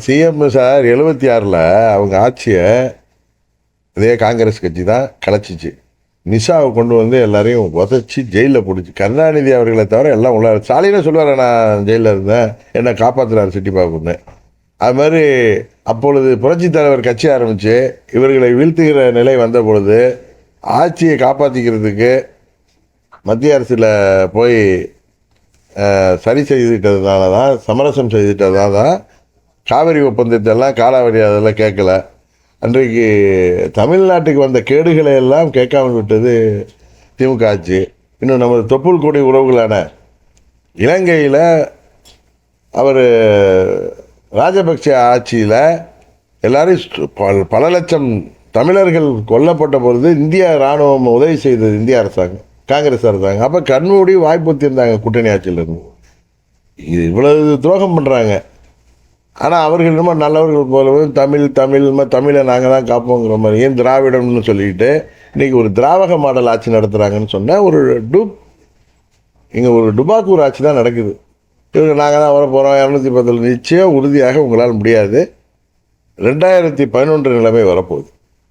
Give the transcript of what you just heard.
CM sir 76ல் அவங்க ஆட்சியை இதே காங்கிரஸ் கட்சி தான் கலைச்சிச்சு. நிஷாவை கொண்டு வந்து எல்லாரையும் உதச்சி ஜெயிலில் பிடிச்சி, கருணாநிதி அவர்களை தவிர எல்லாம் உள்ள. ஸ்டாலினே சொல்லுவார், நான் ஜெயிலில் இருந்தேன், என்னை காப்பாற்றுறாரு சிட்டி பாபுன்னு. அது மாதிரி அப்பொழுது புரட்சி தலைவர் கட்சி ஆரம்பித்து இவர்களை வீழ்த்துகிற நிலை வந்த பொழுது ஆட்சியை காப்பாற்றிக்கிறதுக்கு மத்திய அரசில் போய் சரி செய்துட்டதுனால தான், சமரசம் செய்துட்டதுனால தான் காவிரி ஒப்பந்தத்தெல்லாம் காலாவதி அதெல்லாம் கேட்கல. அன்றைக்கு தமிழ்நாட்டுக்கு வந்த கேடுகளை எல்லாம் கேட்காமல் விட்டது திமுக ஆட்சி. இன்னும் நமது தொப்புள் கொடி உறவுகளான இலங்கையில் அவர் ராஜபக்சே ஆட்சியில் எல்லாரையும் பல லட்சம் தமிழர்கள் கொல்லப்பட்ட பொழுது இந்திய இராணுவம் உதவி செய்தது இந்திய அரசாங்கம், காங்கிரஸ் அரசாங்கம். அப்போ கண்மூடி வாய்ப்புத்திருந்தாங்க கூட்டணி ஆட்சியிலிருந்து. இது இவ்வளவு துரோகம் பண்ணுறாங்க. ஆனால் அவர்கள் இன்னும் நல்லவர்கள் போலவும் தமிழை நாங்கள் தான் காப்போங்கிற மாதிரி, ஏன் திராவிடம்னு சொல்லிட்டு இன்றைக்கி ஒரு திராவக மாடல் ஆட்சி நடத்துகிறாங்கன்னு சொன்னால் இங்கே ஒரு டுபாக்கூர் ஆட்சி தான் நடக்குது. இவங்க நாங்கள் தான் வர போகிறோம் 210 நிச்சயம் உறுதியாக உங்களால் முடியாது. 2011 நிலைமை வரப்போகுது.